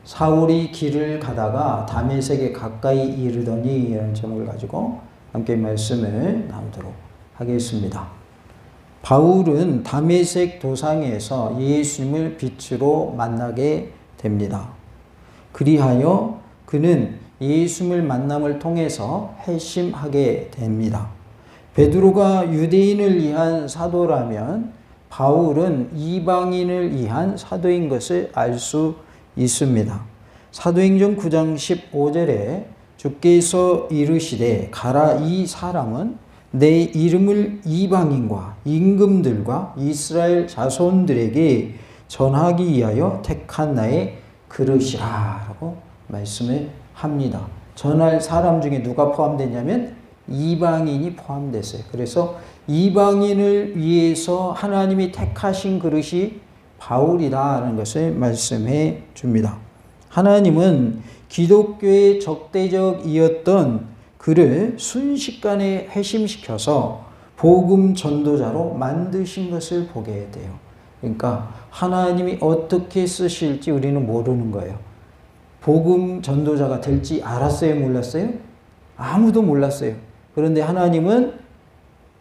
사울이 길을 가다가 다메섹에 가까이 이르더니 이라는 제목을 가지고 함께 말씀을 나누도록 하겠습니다. 바울은 다메섹 도상에서 예수님을 빛으로 만나게 됩니다. 그리하여 그는 예수님을 만남을 통해서 회심하게 됩니다. 베드로가 유대인을 위한 사도라면 바울은 이방인을 위한 사도인 것을 알 수 있습니다. 사도행전 9장 15절에 주께서 이르시되 가라, 이 사람은 내 이름을 이방인과 임금들과 이스라엘 자손들에게 전하기 위하여 택한 나의 그릇이라 라고 말씀을 합니다. 전할 사람 중에 누가 포함되냐면 이방인이 포함됐어요. 그래서 이방인을 위해서 하나님이 택하신 그릇이 바울이라는 것을 말씀해 줍니다. 하나님은 기독교의 적대적이었던 그를 순식간에 회심시켜서 복음 전도자로 만드신 것을 보게 돼요. 그러니까 하나님이 어떻게 쓰실지 우리는 모르는 거예요. 복음 전도자가 될지 알았어요? 몰랐어요? 아무도 몰랐어요. 그런데 하나님은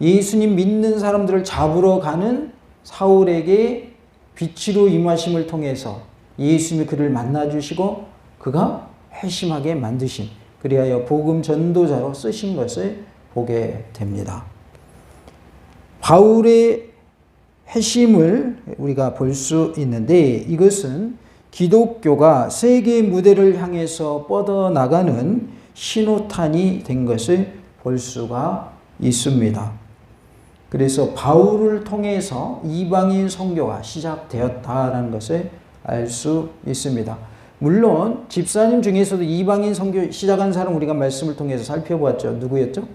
예수님 믿는 사람들을 잡으러 가는 사울에게 빛으로 임하심을 통해서 예수님이 그를 만나주시고 그가 회심하게 만드신, 그리하여 복음 전도자로 쓰신 것을 보게 됩니다. 바울의 회심을 우리가 볼 수 있는데 이것은 기독교가 세계 무대를 향해서 뻗어나가는 신호탄이 된 것을 볼 수가 있습니다. 그래서 바울을 통해서 이방인 선교가 시작되었다는 것을 알 수 있습니다. 물론 집사님 중에서도 이방인 선교 시작한 사람 우리가 말씀을 통해서 살펴보았죠. 누구였죠?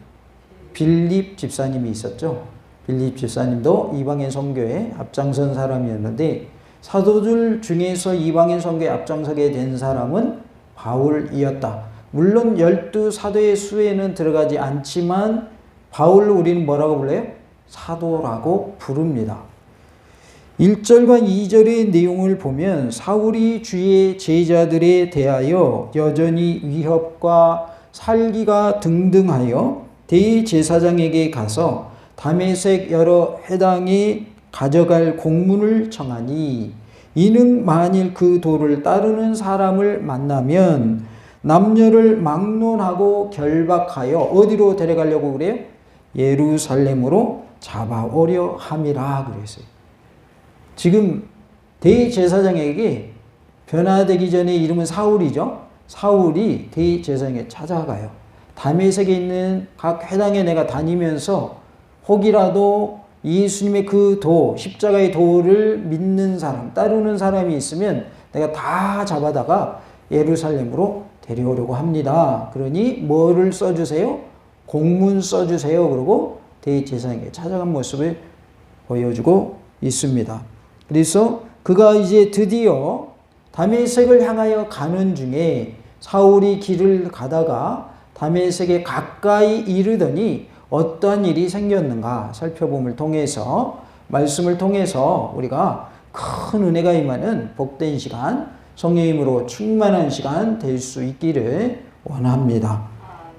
빌립 집사님이 있었죠. 빌립 집사님도 이방인 선교에 앞장선 사람이었는데 사도들 중에서 이방인 선교에 앞장서게 된 사람은 바울이었다. 물론 12사도의 수에는 들어가지 않지만 바울로 우리는 뭐라고 불러요? 사도라고 부릅니다. 1절과 2절의 내용을 보면 사울이 주의 제자들에 대하여 여전히 위협과 살기가 등등하여 대제사장에게 가서 다메섹 여러 회당에 가져갈 공문을 청하니 이는 만일 그 도를 따르는 사람을 만나면 남녀를 막론하고 결박하여 어디로 데려가려고 그래요? 예루살렘으로 잡아오려 함이라 그랬어요. 지금 대제사장에게 변화되기 전에 이름은 사울이죠. 사울이 대제사장에게 찾아가요. 다메섹에 있는 각 회당에 내가 다니면서 혹이라도 예수님의 그 도, 십자가의 도를 믿는 사람, 따르는 사람이 있으면 내가 다 잡아다가 예루살렘으로 데려오려고 합니다. 그러니 뭐를 써주세요? 공문 써주세요. 그러고 대제사장에게 찾아간 모습을 보여주고 있습니다. 그래서 그가 이제 드디어 다메섹을 향하여 가는 중에 사울이 길을 가다가 다메섹에 가까이 이르더니 어떠한 일이 생겼는가 살펴봄을 통해서 말씀을 통해서 우리가 큰 은혜가 임하는 복된 시간, 성령의 힘으로 충만한 시간 될 수 있기를 원합니다.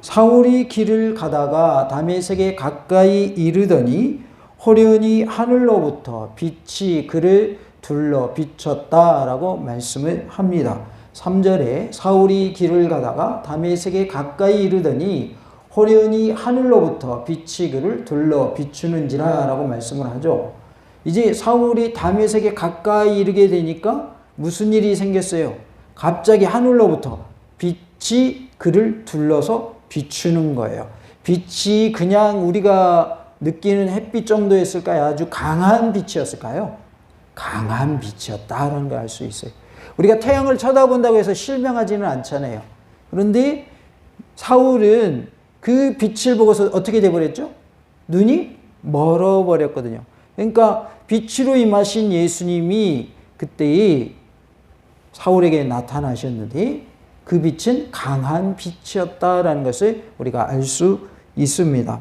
사울이 길을 가다가 다메섹에 가까이 이르더니 호련히 하늘로부터 빛이 그를 둘러 비쳤다라고 말씀을 합니다. 3절에 사울이 길을 가다가 다메섹에 가까이 이르더니 호련히 하늘로부터 빛이 그를 둘러 비추는지라 라고 말씀을 하죠. 이제 사울이 다메섹에 가까이 이르게 되니까 무슨 일이 생겼어요? 갑자기 하늘로부터 빛이 그를 둘러서 비추는 거예요. 빛이 그냥 우리가 느끼는 햇빛 정도였을까요? 아주 강한 빛이었을까요? 강한 빛이었다라는 걸 알 수 있어요. 우리가 태양을 쳐다본다고 해서 실명하지는 않잖아요. 그런데 사울은 그 빛을 보고서 어떻게 돼버렸죠? 눈이 멀어버렸거든요. 그러니까 빛으로 임하신 예수님이 그때 사울에게 나타나셨는데 그 빛은 강한 빛이었다라는 것을 우리가 알 수 있습니다.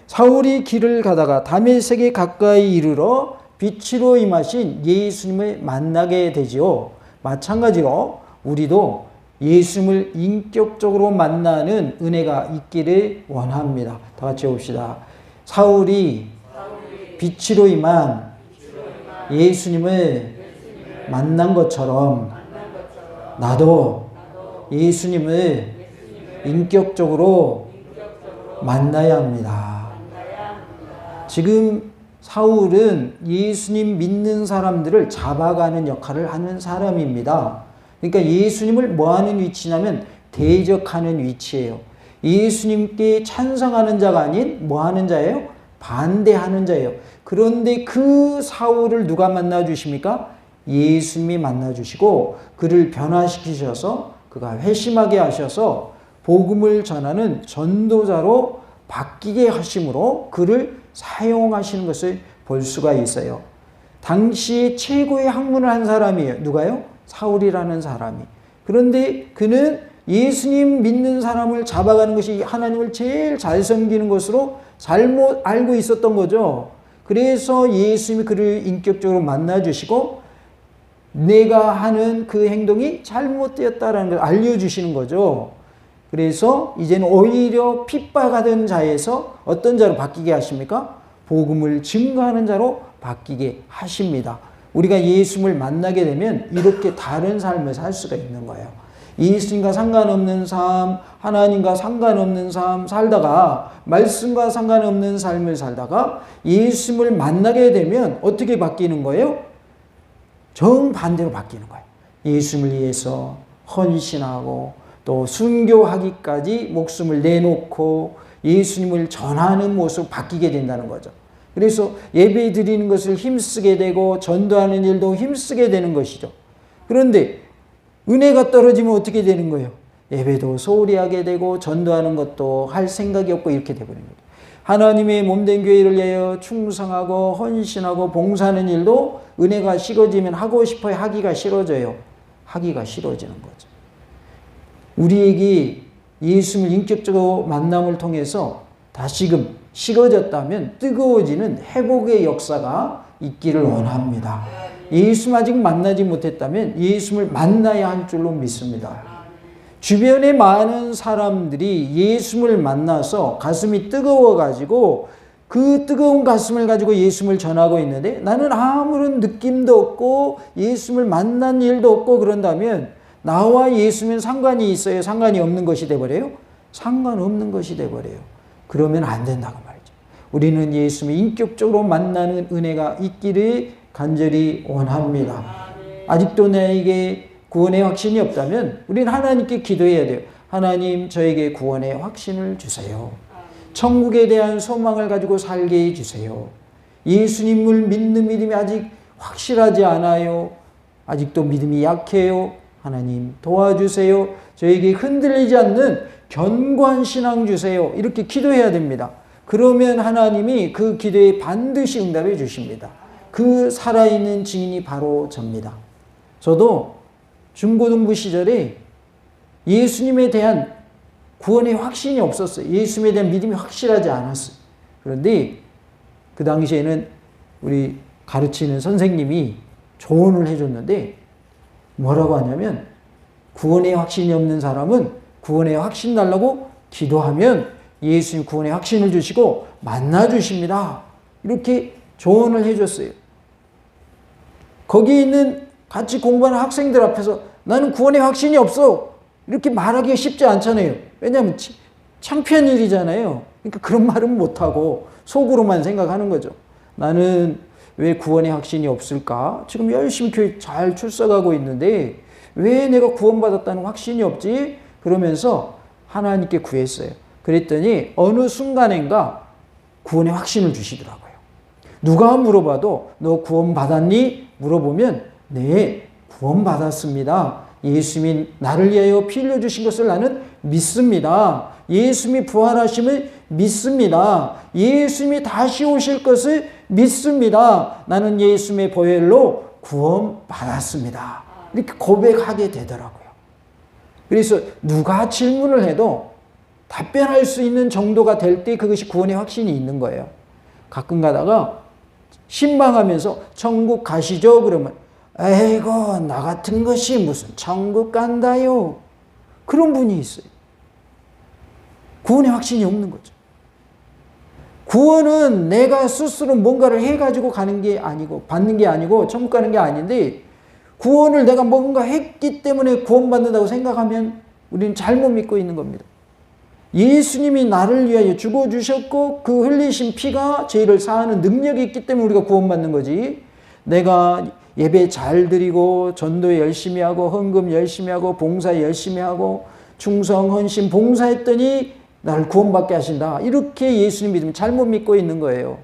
사울이 길을 가다가 다메섹에 가까이 이르러 빛으로 임하신 예수님을 만나게 되지요. 마찬가지로 우리도 예수님을 인격적으로 만나는 은혜가 있기를 원합니다. 다 같이 봅시다. 사울이 빛으로 임한 예수님을 만난 것처럼 나도 예수님을 인격적으로 만나야 합니다. 지금 사울은 예수님 믿는 사람들을 잡아가는 역할을 하는 사람입니다. 그러니까 예수님을 뭐 하는 위치냐면 대적하는 위치예요. 예수님께 찬성하는 자가 아닌 뭐 하는 자예요? 반대하는 자예요. 그런데 그 사울을 누가 만나 주십니까? 예수님이 만나 주시고 그를 변화시키셔서 그가 회심하게 하셔서 복음을 전하는 전도자로 바뀌게 하심으로 그를 사용하시는 것을 볼 수가 있어요. 당시 최고의 학문을 한 사람이에요. 누가요? 사울이라는 사람이. 그런데 그는 예수님 믿는 사람을 잡아가는 것이 하나님을 제일 잘 섬기는 것으로 잘못 알고 있었던 거죠. 그래서 예수님이 그를 인격적으로 만나주시고 내가 하는 그 행동이 잘못되었다는 걸 알려주시는 거죠. 그래서 이제는 오히려 핍박하던 자에서 어떤 자로 바뀌게 하십니까? 복음을 증거하는 자로 바뀌게 하십니다. 우리가 예수님을 만나게 되면 이렇게 다른 삶을 살 수가 있는 거예요. 예수님과 상관없는 삶, 하나님과 상관없는 삶 살다가 말씀과 상관없는 삶을 살다가 예수님을 만나게 되면 어떻게 바뀌는 거예요? 정반대로 바뀌는 거예요. 예수님을 위해서 헌신하고 또 순교하기까지 목숨을 내놓고 예수님을 전하는 모습으로 바뀌게 된다는 거죠. 그래서 예배 드리는 것을 힘쓰게 되고 전도하는 일도 힘쓰게 되는 것이죠. 그런데 은혜가 떨어지면 어떻게 되는 거예요? 예배도 소홀히 하게 되고 전도하는 것도 할 생각이 없고 이렇게 되버리는 거예요. 하나님의 몸된 교회를 위하여 충성하고 헌신하고 봉사하는 일도 은혜가 식어지면 하고 싶어야 하기가 싫어져요. 하기가 싫어지는 거죠. 우리에게 예수님을 인격적으로 만남을 통해서 다시금 식어졌다면 뜨거워지는 회복의 역사가 있기를 원합니다. 예수님 아직 만나지 못했다면 예수님을 만나야 할 줄로 믿습니다. 주변에 많은 사람들이 예수님을 만나서 가슴이 뜨거워가지고 그 뜨거운 가슴을 가지고 예수님을 전하고 있는데 나는 아무런 느낌도 없고 예수님을 만난 일도 없고 그런다면 나와 예수님은 상관이 있어요? 상관이 없는 것이 돼버려요? 상관없는 것이 돼버려요. 그러면 안 된다고 말이죠. 우리는 예수님을 인격적으로 만나는 은혜가 있기를 간절히 원합니다. 아직도 나에게 구원의 확신이 없다면 우리는 하나님께 기도해야 돼요. 하나님, 저에게 구원의 확신을 주세요. 천국에 대한 소망을 가지고 살게 해주세요. 예수님을 믿는 믿음이 아직 확실하지 않아요. 아직도 믿음이 약해요. 하나님 도와주세요. 저에게 흔들리지 않는 견고한 신앙 주세요. 이렇게 기도해야 됩니다. 그러면 하나님이 그 기도에 반드시 응답해 주십니다. 그 살아있는 증인이 바로 접니다. 저도 중고등부 시절에 예수님에 대한 구원의 확신이 없었어요. 예수님에 대한 믿음이 확실하지 않았어요. 그런데 그 당시에는 우리 가르치는 선생님이 조언을 해줬는데 뭐라고 하냐면 구원의 확신이 없는 사람은 구원의 확신 달라고 기도하면 예수님 구원의 확신을 주시고 만나주십니다. 이렇게 조언을 해줬어요. 거기 있는 같이 공부하는 학생들 앞에서 나는 구원의 확신이 없어. 이렇게 말하기가 쉽지 않잖아요. 왜냐하면 창피한 일이잖아요. 그러니까 그런 말은 못하고 속으로만 생각하는 거죠. 나는 왜 구원의 확신이 없을까? 지금 열심히 교회 잘 출석하고 있는데 왜 내가 구원받았다는 확신이 없지? 그러면서 하나님께 구했어요. 그랬더니 어느 순간인가 구원의 확신을 주시더라고요. 누가 물어봐도 너 구원받았니? 물어보면 네, 구원받았습니다. 예수님이 나를 위하여 피 흘려주신 것을 나는 믿습니다. 예수님이 부활하심을 믿습니다. 예수님이 다시 오실 것을 믿습니다. 나는 예수님의 보혈로 구원받았습니다. 이렇게 고백하게 되더라고요. 그래서 누가 질문을 해도 답변할 수 있는 정도가 될 때 그것이 구원의 확신이 있는 거예요. 가끔 가다가 신방하면서 천국 가시죠? 그러면 에이고 나 같은 것이 무슨 천국 간다요. 그런 분이 있어요. 구원의 확신이 없는 거죠. 구원은 내가 스스로 뭔가를 해가지고 가는 게 아니고 받는 게 아니고 천국 가는 게 아닌데, 구원을 내가 뭔가 했기 때문에 구원받는다고 생각하면 우리는 잘못 믿고 있는 겁니다. 예수님이 나를 위하여 죽어주셨고 그 흘리신 피가 죄를 사하는 능력이 있기 때문에 우리가 구원받는 거지, 내가 예배 잘 드리고 전도 열심히 하고 헌금 열심히 하고 봉사 열심히 하고 충성 헌신 봉사했더니 나를 구원받게 하신다, 이렇게 예수님 믿으면 잘못 믿고 있는 거예요.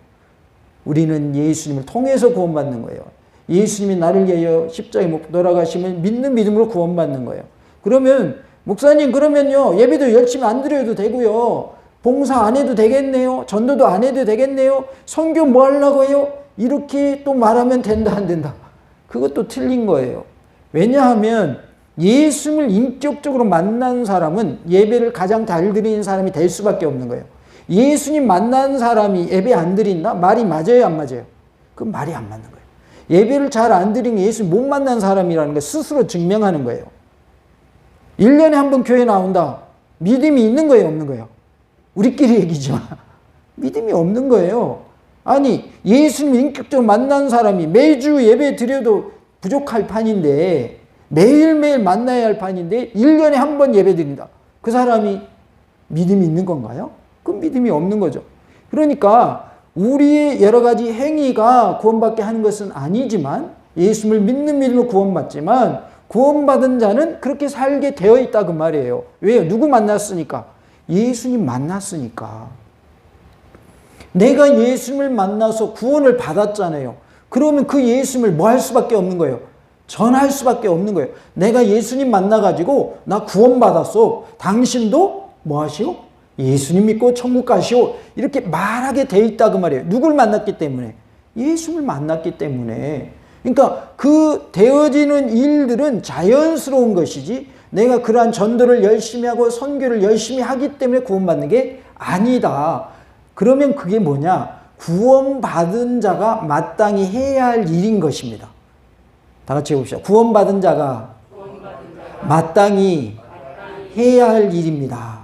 우리는 예수님을 통해서 구원받는 거예요. 예수님이 나를 위하여 십자가에 못 돌아가시면 믿는 믿음으로 구원받는 거예요. 그러면 목사님 그러면요 예배도 열심히 안 드려도 되고요, 봉사 안 해도 되겠네요, 전도도 안 해도 되겠네요, 선교 뭐 하려고 해요, 이렇게 또 말하면 된다 안 된다? 그것도 틀린 거예요. 왜냐하면 예수님을 인격적으로 만난 사람은 예배를 가장 잘 드리는 사람이 될 수밖에 없는 거예요. 예수님 만난 사람이 예배 안 드린다? 말이 맞아요 안 맞아요? 그건 말이 안 맞는 거예요. 예배를 잘 안 드리는 예수님 못 만난 사람이라는 걸 스스로 증명하는 거예요. 1년에 한 번 교회 나온다. 믿음이 있는 거예요 없는 거예요? 우리끼리 얘기지만 믿음이 없는 거예요. 아니 예수님 인격적으로 만난 사람이 매주 예배 드려도 부족할 판인데, 매일매일 만나야 할 판인데 1년에 한 번 예배 드린다. 그 사람이 믿음이 있는 건가요? 그건 믿음이 없는 거죠. 그러니까 우리의 여러 가지 행위가 구원받게 하는 것은 아니지만, 예수님을 믿는 믿음으로 구원받지만 구원받은 자는 그렇게 살게 되어 있다 그 말이에요. 왜요? 누구 만났으니까? 예수님 만났으니까. 내가 예수님을 만나서 구원을 받았잖아요. 그러면 그 예수님을 뭐 할 수밖에 없는 거예요? 전할 수밖에 없는 거예요. 내가 예수님 만나가지고 나 구원받았어, 당신도 뭐 하시오? 예수님 믿고 천국 가시오, 이렇게 말하게 돼 있다 그 말이에요. 누굴 만났기 때문에? 예수님을 만났기 때문에. 그러니까 그 되어지는 일들은 자연스러운 것이지, 내가 그러한 전도를 열심히 하고 선교를 열심히 하기 때문에 구원받는 게 아니다. 그러면 그게 뭐냐? 구원받은 자가 마땅히 해야 할 일인 것입니다. 다 같이 해봅시다. 구원받은 자가 마땅히 해야 할 일입니다.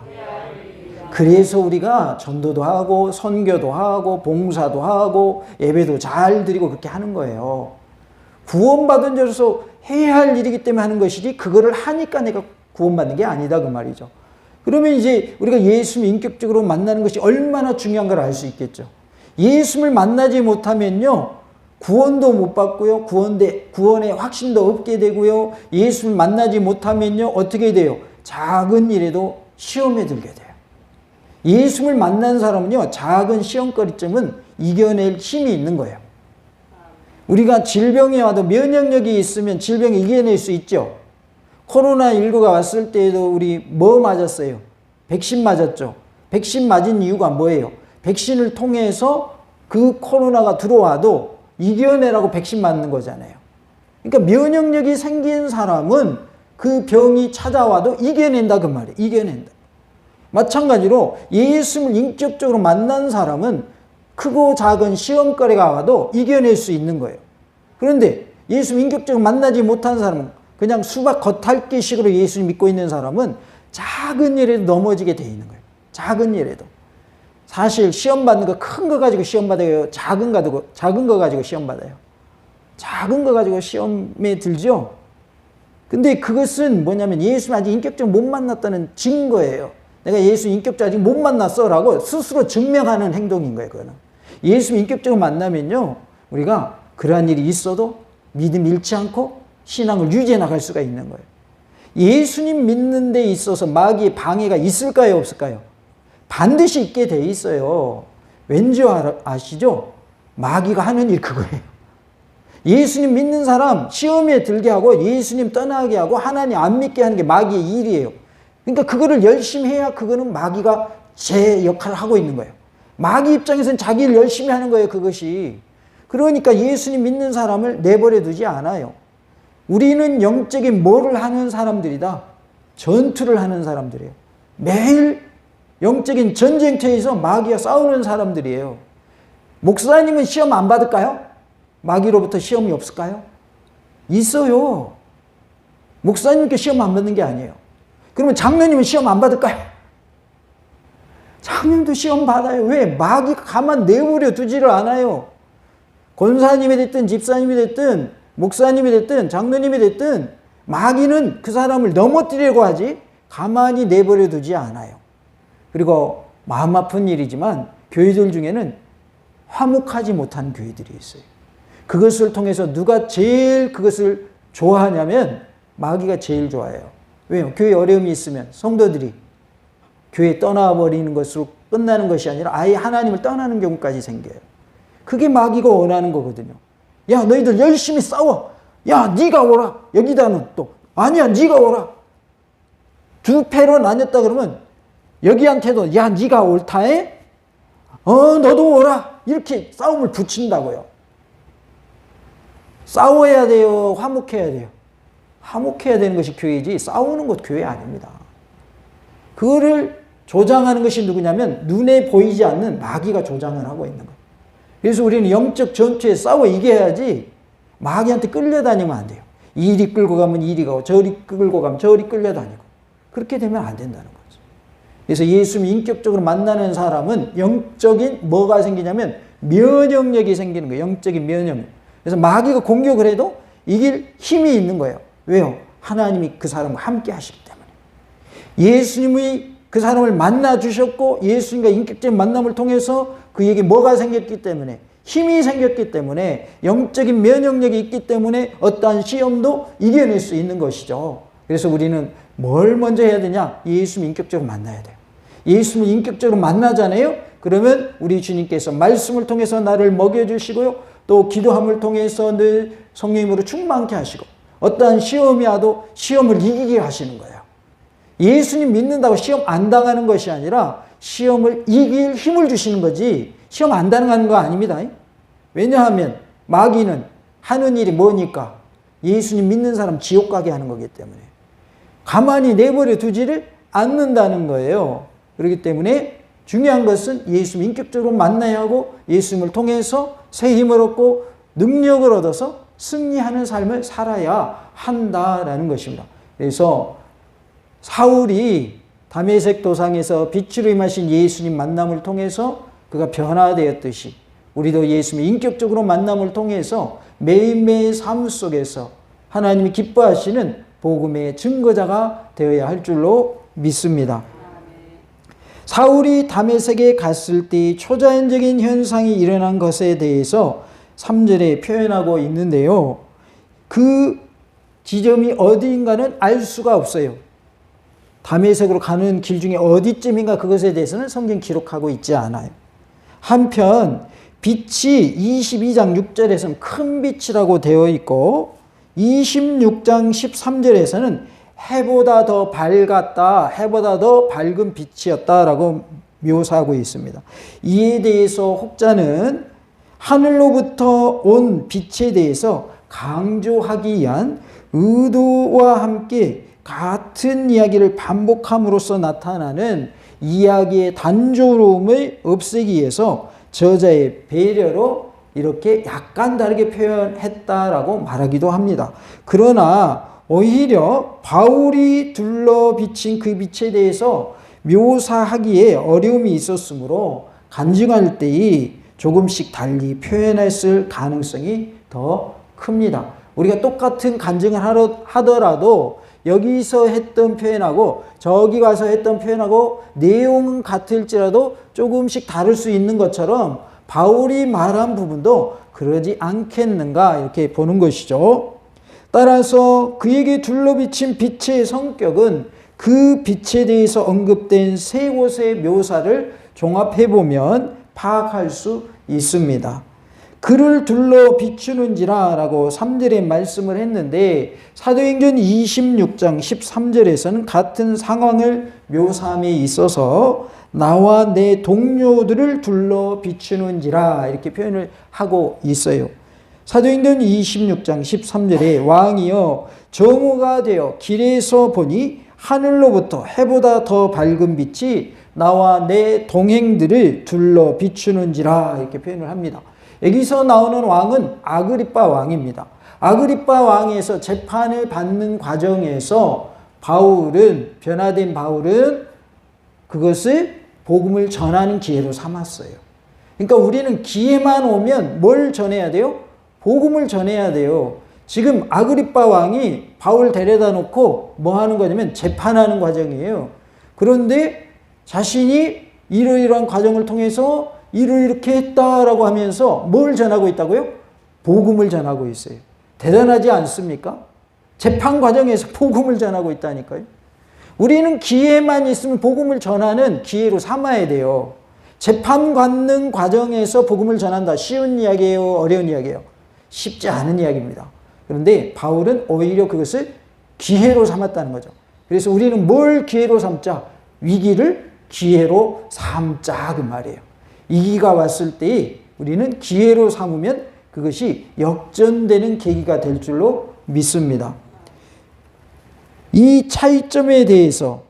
그래서 우리가 전도도 하고 선교도 하고 봉사도 하고 예배도 잘 드리고 그렇게 하는 거예요. 구원받은 자로서 해야 할 일이기 때문에 하는 것이지, 그거를 하니까 내가 구원받는 게 아니다 그 말이죠. 그러면 이제 우리가 예수님 인격적으로 만나는 것이 얼마나 중요한 걸 알 수 있겠죠. 예수님을 만나지 못하면요 구원도 못 받고요, 구원의 확신도 없게 되고요, 예수님을 만나지 못하면요 어떻게 돼요? 작은 일에도 시험에 들게 돼요. 예수님을 만난 사람은요 작은 시험거리쯤은 이겨낼 힘이 있는 거예요. 우리가 질병이 와도 면역력이 있으면 질병을 이겨낼 수 있죠. 코로나19가 왔을 때에도 우리 뭐 맞았어요? 백신 맞았죠. 백신 맞은 이유가 뭐예요? 백신을 통해서 그 코로나가 들어와도 이겨내라고 백신 맞는 거잖아요. 그러니까 면역력이 생긴 사람은 그 병이 찾아와도 이겨낸다 그 말이에요. 이겨낸다. 마찬가지로 예수님을 인격적으로 만난 사람은 크고 작은 시험거리가 와도 이겨낼 수 있는 거예요. 그런데 예수님 인격적으로 만나지 못한 사람은, 그냥 수박 겉핥기식으로 예수님 믿고 있는 사람은 작은 일에도 넘어지게 돼 있는 거예요. 작은 일에도. 사실 시험 받는 거 큰 거 가지고 시험 받아요? 작은 거 가지고 시험 받아요? 작은 거 가지고 시험에 들죠? 근데 그것은 뭐냐면 예수님 아직 인격적으로 못 만났다는 증거예요. 내가 예수 인격적으로 아직 못 만났어 라고 스스로 증명하는 행동인 거예요. 그거는. 예수 인격적으로 만나면요 우리가 그러한 일이 있어도 믿음 잃지 않고 신앙을 유지해 나갈 수가 있는 거예요. 예수님 믿는 데 있어서 마귀의 방해가 있을까요 없을까요? 반드시 있게 돼 있어요. 왠지 아시죠? 마귀가 하는 일 그거예요. 예수님 믿는 사람 시험에 들게 하고 예수님 떠나게 하고 하나님 안 믿게 하는 게 마귀의 일이에요. 그러니까 그거를 열심히 해야 그거는 마귀가 제 역할을 하고 있는 거예요. 마귀 입장에서는 자기 일 열심히 하는 거예요. 그것이. 그러니까 예수님 믿는 사람을 내버려 두지 않아요. 우리는 영적인 뭐를 하는 사람들이다. 전투를 하는 사람들이에요. 매일 영적인 전쟁터에서 마귀와 싸우는 사람들이에요. 목사님은 시험 안 받을까요? 마귀로부터 시험이 없을까요? 있어요. 목사님께 시험 안 받는 게 아니에요. 그러면 장로님은 시험 안 받을까요? 장로님도 시험 받아요. 왜? 마귀가 가만 내버려 두지를 않아요. 권사님이 됐든 집사님이 됐든 목사님이 됐든 장로님이 됐든 마귀는 그 사람을 넘어뜨리려고 하지 가만히 내버려 두지 않아요. 그리고 마음 아픈 일이지만 교회들 중에는 화목하지 못한 교회들이 있어요. 그것을 통해서 누가 제일 그것을 좋아하냐면 마귀가 제일 좋아해요. 왜요? 교회 어려움이 있으면 성도들이 교회 떠나버리는 것으로 끝나는 것이 아니라 아예 하나님을 떠나는 경우까지 생겨요. 그게 마귀가 원하는 거거든요. 야, 너희들 열심히 싸워. 야, 네가 오라. 여기다는 또 아니야, 네가 오라. 두 패로 나뉘었다 그러면 여기한테도 야, 네가 옳다해? 너도 오라. 이렇게 싸움을 붙인다고요. 싸워야 돼요? 화목해야 돼요? 화목해야 되는 것이 교회이지 싸우는 것 교회 아닙니다. 그거를 조장하는 것이 누구냐면 눈에 보이지 않는 마귀가 조장을 하고 있는 거예요. 그래서 우리는 영적 전투에 싸워 이겨야지 마귀한테 끌려다니면 안 돼요. 이리 끌고 가면 이리 가고 저리 끌고 가면 저리 끌려다니고 그렇게 되면 안 된다는 거죠. 그래서 예수님 인격적으로 만나는 사람은 영적인 뭐가 생기냐면 면역력이 생기는 거예요. 영적인 면역력. 그래서 마귀가 공격을 해도 이길 힘이 있는 거예요. 왜요? 하나님이 그 사람과 함께 하시기 때문에. 예수님이 그 사람을 만나 주셨고 예수님과 인격적인 만남을 통해서 그에게 뭐가 생겼기 때문에 힘이 생겼기 때문에 영적인 면역력이 있기 때문에 어떠한 시험도 이겨낼 수 있는 것이죠. 그래서 우리는 뭘 먼저 해야 되냐? 예수님 인격적으로 만나야 돼요. 예수님을 인격적으로 만나잖아요. 그러면 우리 주님께서 말씀을 통해서 나를 먹여주시고요. 또 기도함을 통해서 늘 성령님으로 충만케 하시고 어떠한 시험이 와도 시험을 이기게 하시는 거예요. 예수님 믿는다고 시험 안 당하는 것이 아니라 시험을 이길 힘을 주시는 거지 시험 안 당하는 거 아닙니다. 왜냐하면 마귀는 하는 일이 뭐니까 예수님 믿는 사람 지옥 가게 하는 거기 때문에 가만히 내버려 두지를 않는다는 거예요. 그렇기 때문에 중요한 것은 예수님 인격적으로 만나야 하고 예수님을 통해서 새 힘을 얻고 능력을 얻어서 승리하는 삶을 살아야 한다라는 것입니다. 그래서 사울이 다메섹 도상에서 빛으로 임하신 예수님 만남을 통해서 그가 변화되었듯이 우리도 예수님 인격적으로 만남을 통해서 매일매일 삶 속에서 하나님이 기뻐하시는 복음의 증거자가 되어야 할 줄로 믿습니다. 사울이 다메섹에 갔을 때 초자연적인 현상이 일어난 것에 대해서 3절에 표현하고 있는데요. 그 지점이 어디인가는 알 수가 없어요. 다메섹으로 가는 길 중에 어디쯤인가 그것에 대해서는 성경 기록하고 있지 않아요. 한편 빛이 22장 6절에서는 큰 빛이라고 되어 있고 26장 13절에서는 해보다 더 밝았다, 해보다 더 밝은 빛이었다라고 묘사하고 있습니다. 이에 대해서 혹자는 하늘로부터 온 빛에 대해서 강조하기 위한 의도와 함께 같은 이야기를 반복함으로써 나타나는 이야기의 단조로움을 없애기 위해서 저자의 배려로 이렇게 약간 다르게 표현했다라고 말하기도 합니다. 그러나 오히려 바울이 둘러 비친 그 빛에 대해서 묘사하기에 어려움이 있었으므로 간증할 때에 조금씩 달리 표현했을 가능성이 더 큽니다. 우리가 똑같은 간증을 하더라도 여기서 했던 표현하고 저기 가서 했던 표현하고 내용은 같을지라도 조금씩 다를 수 있는 것처럼 바울이 말한 부분도 그러지 않겠는가 이렇게 보는 것이죠. 따라서 그에게 둘러비친 빛의 성격은 그 빛에 대해서 언급된 세 곳의 묘사를 종합해보면 파악할 수 있습니다. 그를 둘러 비추는지라 라고 3절에 말씀을 했는데 사도행전 26장 13절에서는 같은 상황을 묘사함에 있어서 나와 내 동료들을 둘러 비추는지라 이렇게 표현을 하고 있어요. 사도행전 26장 13절에 왕이여 정오가 되어 길에서 보니 하늘로부터 해보다 더 밝은 빛이 나와 내 동행들을 둘러 비추는지라 이렇게 표현을 합니다. 여기서 나오는 왕은 아그리빠 왕입니다. 아그리빠 왕에서 재판을 받는 과정에서 변화된 바울은 그것을 복음을 전하는 기회로 삼았어요. 그러니까 우리는 기회만 오면 뭘 전해야 돼요? 복음을 전해야 돼요. 지금 아그리빠 왕이 바울 데려다 놓고 뭐 하는 거냐면 재판하는 과정이에요. 그런데 자신이 이러이러한 과정을 통해서 이렇게 했다라고 하면서 뭘 전하고 있다고요? 복음을 전하고 있어요. 대단하지 않습니까? 재판 과정에서 복음을 전하고 있다니까요. 우리는 기회만 있으면 복음을 전하는 기회로 삼아야 돼요. 재판받는 과정에서 복음을 전한다. 쉬운 이야기예요? 어려운 이야기예요? 쉽지 않은 이야기입니다. 그런데 바울은 오히려 그것을 기회로 삼았다는 거죠. 그래서 우리는 뭘 기회로 삼자? 위기를 기회로 삼자 그 말이에요. 위기가 왔을 때 우리는 기회로 삼으면 그것이 역전되는 계기가 될 줄로 믿습니다. 이 차이점에 대해서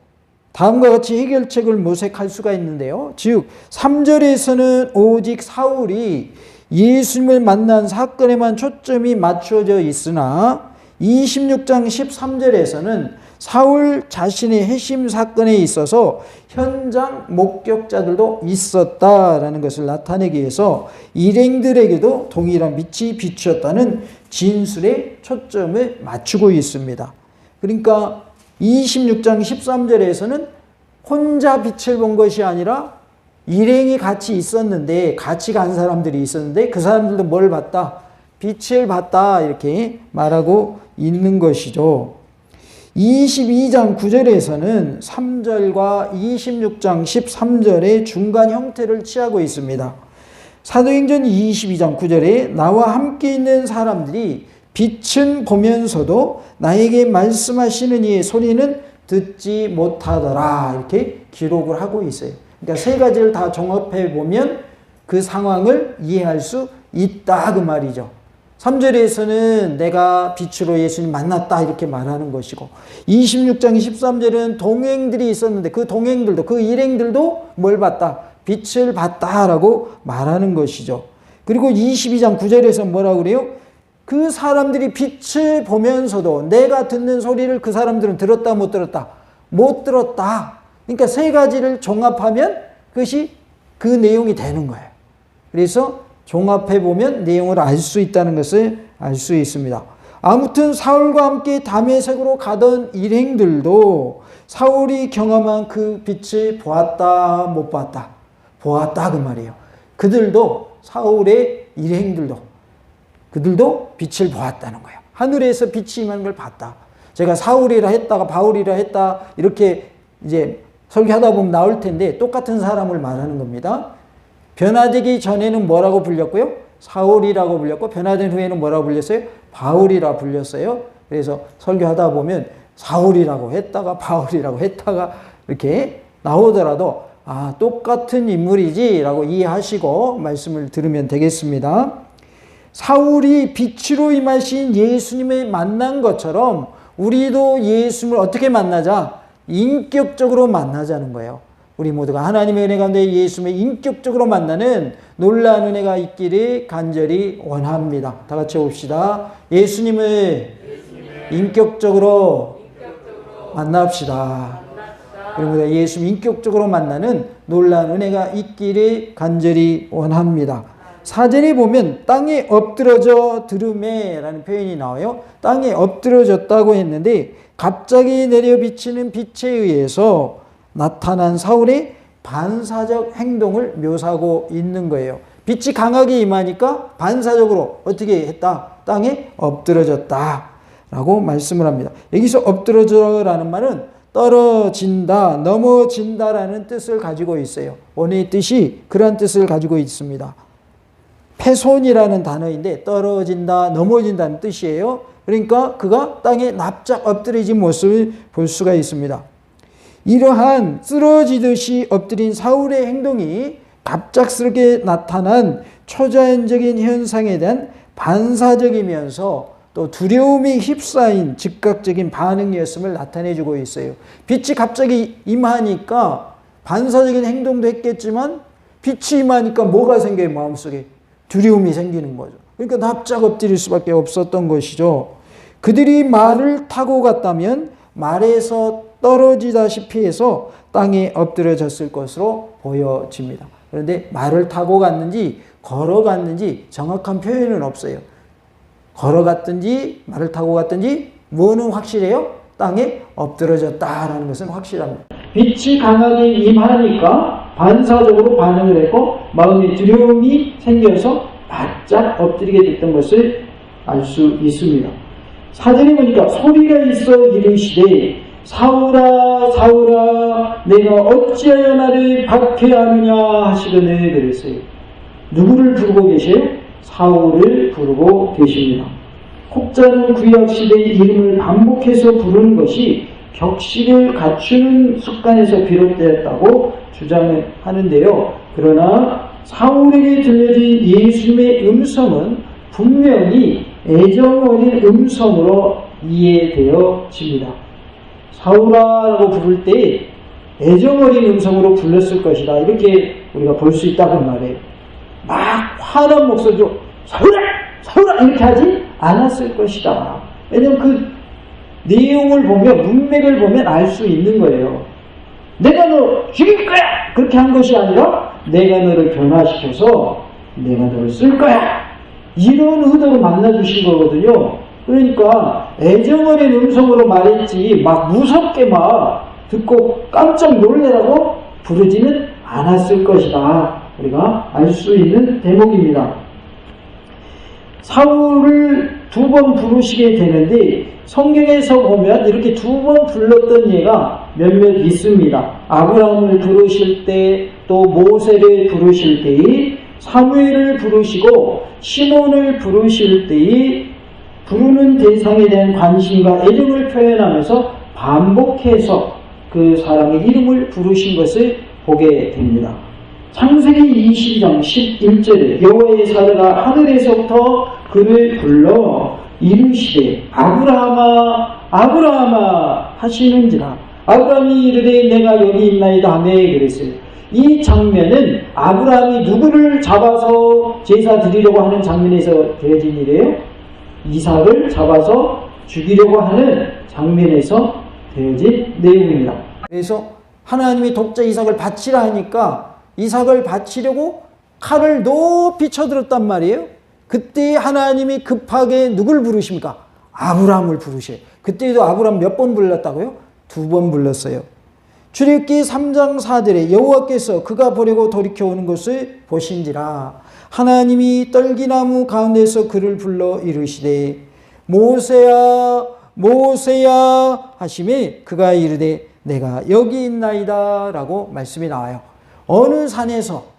다음과 같이 해결책을 모색할 수가 있는데요. 즉 3절에서는 오직 사울이 예수님을 만난 사건에만 초점이 맞춰져 있으나 26장 13절에서는 사울 자신의 핵심 사건에 있어서 현장 목격자들도 있었다라는 것을 나타내기 위해서 일행들에게도 동일한 빛이 비추었다는 진술에 초점을 맞추고 있습니다. 그러니까 26장 13절에서는 혼자 빛을 본 것이 아니라 일행이 같이 있었는데, 같이 간 사람들이 있었는데 그 사람들도 뭘 봤다? 빛을 봤다 이렇게 말하고 있는 것이죠. 22장 9절에서는 3절과 26장 13절의 중간 형태를 취하고 있습니다. 사도행전 22장 9절에 나와 함께 있는 사람들이 빛은 보면서도 나에게 말씀하시는 이의 소리는 듣지 못하더라 이렇게 기록을 하고 있어요. 그러니까 세 가지를 다 종합해 보면 그 상황을 이해할 수 있다 그 말이죠. 3절에서는 내가 빛으로 예수님 만났다 이렇게 말하는 것이고 26장 13절은 동행들이 있었는데 그 동행들도 그 일행들도 뭘 봤다? 빛을 봤다라고 말하는 것이죠. 그리고 22장 9절에서 뭐라고 그래요? 그 사람들이 빛을 보면서도 내가 듣는 소리를 그 사람들은 들었다 못 들었다? 못 들었다. 그러니까 세 가지를 종합하면 그것이 그 내용이 되는 거예요. 그래서 종합해 보면 내용을 알 수 있다는 것을 알 수 있습니다. 아무튼 사울과 함께 다메섹으로 가던 일행들도 사울이 경험한 그 빛을 보았다 못 보았다? 보았다 그 말이에요. 그들도 사울의 일행들도 그들도 빛을 보았다는 거예요. 하늘에서 빛이 임하는 걸 봤다. 제가 사울이라 했다가 바울이라 했다 이렇게 이제 설교하다 보면 나올 텐데 똑같은 사람을 말하는 겁니다. 변화되기 전에는 뭐라고 불렸고요? 사울이라고 불렸고 변화된 후에는 뭐라고 불렸어요? 바울이라 불렸어요. 그래서 설교하다 보면 사울이라고 했다가 바울이라고 했다가 이렇게 나오더라도 아 똑같은 인물이지 라고 이해하시고 말씀을 들으면 되겠습니다. 사울이 빛으로 임하신 예수님을 만난 것처럼 우리도 예수님을 어떻게 만나자? 인격적으로 만나자는 거예요. 우리 모두가 하나님의 은혜 가운데 예수님을 인격적으로 만나는 놀라운 은혜가 있기를 간절히 원합니다. 다 같이 봅시다. 예수님을 인격적으로 만납시다. 그리고 예수님 인격적으로 만나는 놀라운 은혜가 있기를 간절히 원합니다. 4절에 보면 땅에 엎드러져 들으매라는 표현이 나와요. 땅에 엎드러졌다고 했는데 갑자기 내려 비치는 빛에 의해서 나타난 사울의 반사적 행동을 묘사하고 있는 거예요. 빛이 강하게 임하니까 반사적으로 어떻게 했다? 땅에 엎드러졌다 라고 말씀을 합니다. 여기서 엎드러져라는 말은 떨어진다, 넘어진다라는 뜻을 가지고 있어요. 원어의 뜻이 그런 뜻을 가지고 있습니다. 패손이라는 단어인데 떨어진다, 넘어진다는 뜻이에요. 그러니까 그가 땅에 납작 엎드려진 모습을 볼 수가 있습니다. 이러한 쓰러지듯이 엎드린 사울의 행동이 갑작스럽게 나타난 초자연적인 현상에 대한 반사적이면서 또 두려움이 휩싸인 즉각적인 반응이었음을 나타내주고 있어요. 빛이 갑자기 임하니까 반사적인 행동도 했겠지만 빛이 임하니까 뭐가 생겨요? 마음속에 두려움이 생기는 거죠. 그러니까 납작 엎드릴 수밖에 없었던 것이죠. 그들이 말을 타고 갔다면 말에서 떨어지다시피 해서 땅에 엎드려졌을 것으로 보여집니다. 그런데 말을 타고 갔는지 걸어갔는지 정확한 표현은 없어요. 걸어갔든지 말을 타고 갔든지 뭐는 확실해요? 땅에 엎드러졌다라는 것은 확실합니다. 빛이 강하게 임하니까 반사적으로 반응을 했고 마음에 두려움이 생겨서 바짝 엎드리게 됐던 것을 알 수 있습니다. 사전에 보니까 소리가 있어 이르시되 사울아 사울아 내가 어찌하여 나를 박해하느냐 하시더니 그랬어요. 누구를 부르고 계세요? 사울을 부르고 계십니다. 혹자는 구약시대의 이름을 반복해서 부르는 것이 격식을 갖추는 습관에서 비롯되었다고 주장을 하는데요. 그러나 사울에게 들려진 예수님의 음성은 분명히 애정어린 음성으로 이해되어집니다. 사울아라고 부를 때 애정어린 음성으로 불렀을 것이다. 이렇게 우리가 볼 수 있다고 말해요. 막 화난 목소리로 사울아! 사울아! 이렇게 하지 않았을 것이다. 왜냐하면 그 내용을 보면 문맥을 보면 알 수 있는 거예요. 내가 너 죽일 거야! 그렇게 한 것이 아니라 내가 너를 변화시켜서 내가 너를 쓸 거야! 이런 의도로 만나주신 거거든요. 그러니까 애정어린 음성으로 말했지 막 무섭게 막 듣고 깜짝 놀래라고 부르지는 않았을 것이다. 우리가 알 수 있는 대목입니다. 사울을 2번 부르시게 되는데 성경에서 보면 이렇게 2번 불렀던 예가 몇몇 있습니다. 아브라함을 부르실 때, 또 모세를 부르실 때에, 사무엘을 부르시고 시몬을 부르실 때에 부르는 대상에 대한 관심과 애정을 표현하면서 반복해서 그 사람의 이름을 부르신 것을 보게 됩니다. 창세기 20장 11절에 여호와의 사자가 하늘에서부터 그를 불러 이르시되 아브라함아 아브라함아 하시는지라. 아브라함이 이르되 내가 여기 있나이다 하며 그랬어요. 이 장면은 아브라함이 누구를 잡아서 제사 드리려고 하는 장면에서 되어진 일이에요. 이삭을 잡아서 죽이려고 하는 장면에서 되어진 내용입니다. 그래서 하나님이 독자 이삭을 바치라 하니까 이삭을 바치려고 칼을 높이 쳐들었단 말이에요. 그때 하나님이 급하게 누굴 부르십니까? 아브라함을 부르셔요. 그때도 아브라함 몇 번 불렀다고요? 2번 불렀어요. 출애굽기 3장 4절에 여호와께서 그가 보려고 돌이켜오는 것을 보신지라. 하나님이 떨기나무 가운데서 그를 불러 이르시되 모세야 모세야 하시매 그가 이르되 내가 여기 있나이다 라고 말씀이 나와요. 어느 산에서?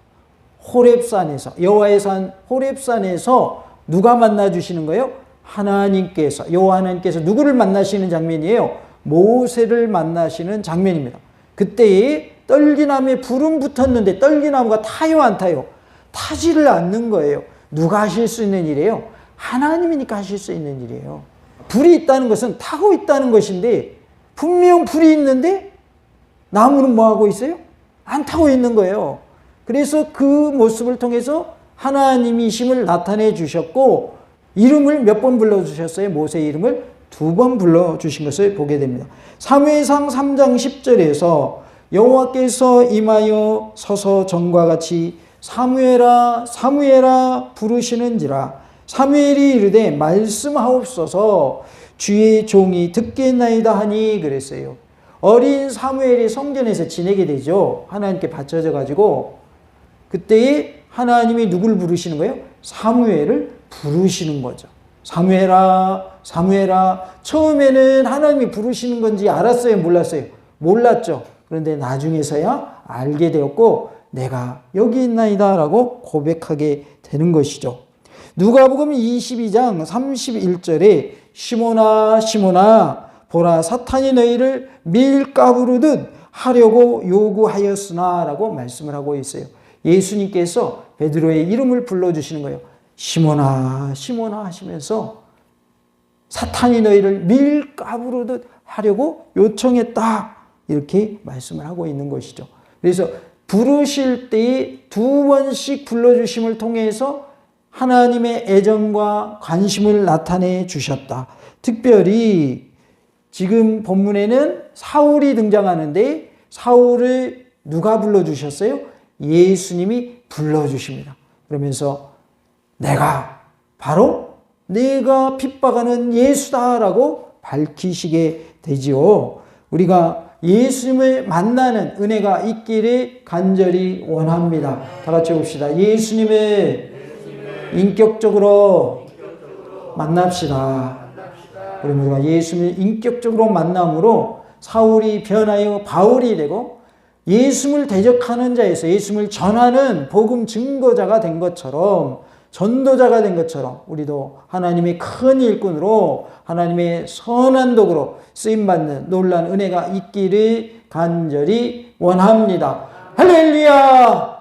호렙산에서, 여호와의 산 호렙산에서 누가 만나 주시는 거예요? 하나님께서, 여호와 하나님께서 누구를 만나시는 장면이에요? 모세를 만나시는 장면입니다. 그때에 떨기나무에 불은 붙었는데 떨기나무가 타요 안 타요? 타지를 않는 거예요. 누가 하실 수 있는 일이에요? 하나님이니까 하실 수 있는 일이에요. 불이 있다는 것은 타고 있다는 것인데 분명 불이 있는데 나무는 뭐 하고 있어요? 안 타고 있는 거예요. 그래서 그 모습을 통해서 하나님이심을 나타내 주셨고 이름을 몇 번 불러주셨어요? 모세의 이름을 2번 불러주신 것을 보게 됩니다. 사무엘상 3장 10절에서 여호와께서 임하여 서서 전과 같이 사무엘아 사무엘아 부르시는지라. 사무엘이 이르되 말씀하옵소서 주의 종이 듣겠나이다 하니 그랬어요. 어린 사무엘이 성전에서 지내게 되죠. 하나님께 바쳐져 가지고 그때에 하나님이 누굴 부르시는 거예요? 사무엘을 부르시는 거죠. 사무엘아 사무엘아. 처음에는 하나님이 부르시는 건지 알았어요? 몰랐어요? 몰랐죠. 그런데 나중에서야 알게 되었고 내가 여기 있나이다 라고 고백하게 되는 것이죠. 누가복음 22장 31절에 시몬아 시몬아 보라 사탄이 너희를 밀가부르듯 하려고 요구하였으나 라고 말씀을 하고 있어요. 예수님께서 베드로의 이름을 불러주시는 거예요. 시몬아 시몬아 하시면서 사탄이 너희를 밀가부르듯 하려고 요청했다 이렇게 말씀을 하고 있는 것이죠. 그래서 부르실 때에 2번씩 불러주심을 통해서 하나님의 애정과 관심을 나타내 주셨다. 특별히 지금 본문에는 사울이 등장하는데 사울을 누가 불러주셨어요? 예수님이 불러주십니다. 그러면서 내가 핍박하는 예수다라고 밝히시게 되지요. 우리가 예수님을 만나는 은혜가 있기를 간절히 원합니다. 다 같이 봅시다. 예수님을 인격적으로 만납시다. 그러면 우리가 예수님을 인격적으로 만남으로 사울이 변하여 바울이 되고 예수님을 대적하는 자에서 예수님을 전하는 복음 증거자가 된 것처럼 전도자가 된 것처럼 우리도 하나님의 큰 일꾼으로 하나님의 선한 도구로 쓰임받는 놀라운 은혜가 있기를 간절히 원합니다. 할렐루야!